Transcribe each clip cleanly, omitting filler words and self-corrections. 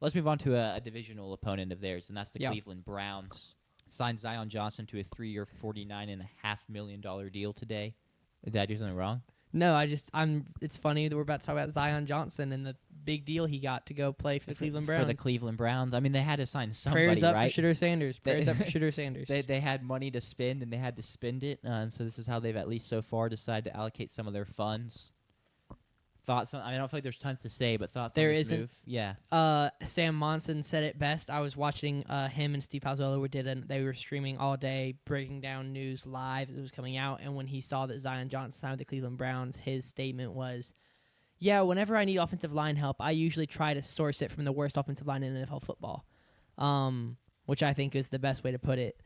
Let's move on to a divisional opponent of theirs, and that's the Yeah. Cleveland Browns. Signed Zion Johnson to a 3-year, $49.5 million deal today. Did I do something wrong? No, It's funny that we're about to talk about Zion Johnson and the big deal he got to go play for the Cleveland Browns. For the Cleveland Browns. I mean, they had to sign somebody, Prayers up right? for Shitter Sanders. Prayers up for Shitter Sanders. They had money to spend, and they had to spend it. And so this is how they've, at least so far, decided to allocate some of their funds. Thoughts on, I don't feel like there's tons to say, but thoughts There on this isn't. move? Yeah. Sam Monson said it best. I was watching him and Steve Palazzolo they were streaming all day, breaking down news live as it was coming out. And when he saw that Zion Johnson signed with the Cleveland Browns, his statement was, "Yeah, whenever I need offensive line help, I usually try to source it from the worst offensive line in NFL football," which I think is the best way to put it.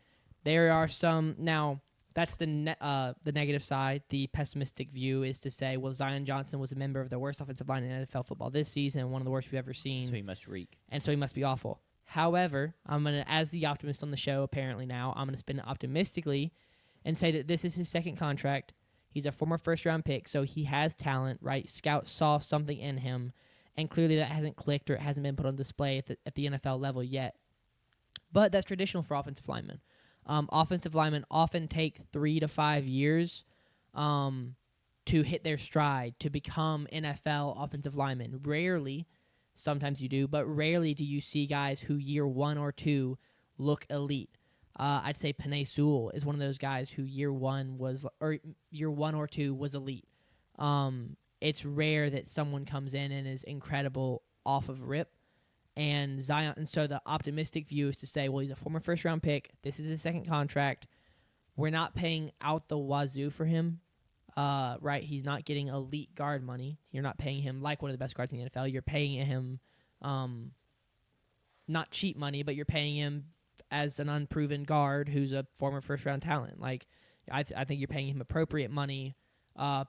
There are some now. That's the negative side. The pessimistic view is to say, well, Zion Johnson was a member of the worst offensive line in NFL football this season, one of the worst we've ever seen. So he must reek. And so he must be awful. However, as the optimist on the show, apparently now, I'm going to spin it optimistically and say that this is his second contract. He's a former first-round pick, so he has talent, right? Scouts saw something in him, and clearly that hasn't clicked or it hasn't been put on display at the NFL level yet. But that's traditional for offensive linemen. Offensive linemen often take 3 to 5 years to hit their stride, to become NFL offensive linemen. Rarely, sometimes you do, but rarely do you see guys who year 1 or 2 look elite. I'd say Penei Sewell is one of those guys who year 1 or 2 was elite. It's rare that someone comes in and is incredible off of rip. And Zion, and so the optimistic view is to say, well, he's a former first-round pick. This is his second contract. We're not paying out the wazoo for him, right? He's not getting elite guard money. You're not paying him like one of the best guards in the NFL. You're paying him not cheap money, but you're paying him as an unproven guard who's a former first-round talent. Like, I think you're paying him appropriate money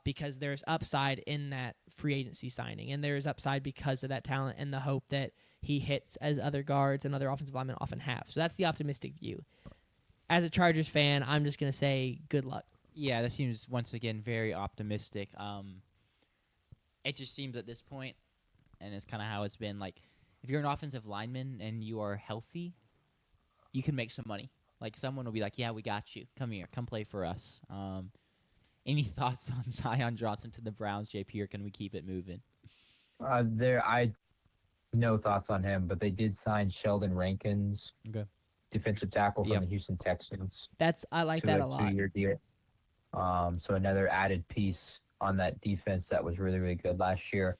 because there's upside in that free agency signing, and there's upside because of that talent and the hope that he hits as other guards and other offensive linemen often have. So that's the optimistic view. As a Chargers fan, I'm just going to say good luck. Yeah, that seems, once again, very optimistic. It just seems at this point, and it's kind of how it's been, like, if you're an offensive lineman and you are healthy, you can make some money. Like, someone will be like, yeah, we got you. Come here. Come play for us. Any thoughts on Zion Johnson to the Browns, JP, or can we keep it moving? I no thoughts on him, but they did sign Sheldon Rankins, defensive tackle from the Houston Texans. I like that a lot. 2-year deal. So another added piece on that defense that was really, really good last year.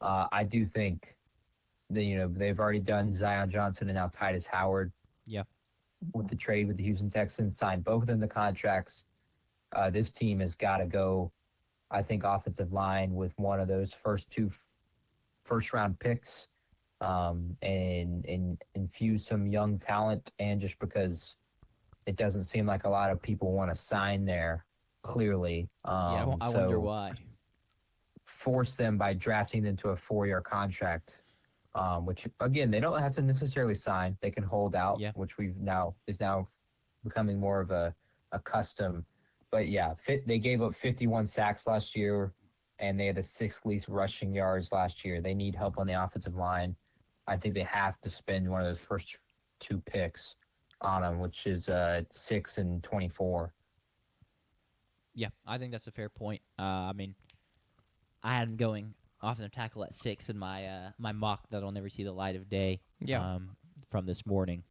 I do think that, they've already done Zion Johnson and now Titus Howard. Yeah. With the trade with the Houston Texans, signed both of them the contracts. This team has got to go, I think, offensive line with one of those first-round picks and infuse some young talent. And just because it doesn't seem like a lot of people want to sign there, clearly. I wonder why. force them by drafting them to a 4-year contract, which, again, they don't have to necessarily sign. They can hold out, which is now becoming more of a custom. But, yeah, they gave up 51 sacks last year, and they had the 6th least rushing yards last year. They need help on the offensive line. I think they have to spend one of those first 2 picks on them, which is 6 and 24. Yeah, I think that's a fair point. I mean, I had him going offensive tackle at 6 in my my mock that'll never see the light of day from this morning.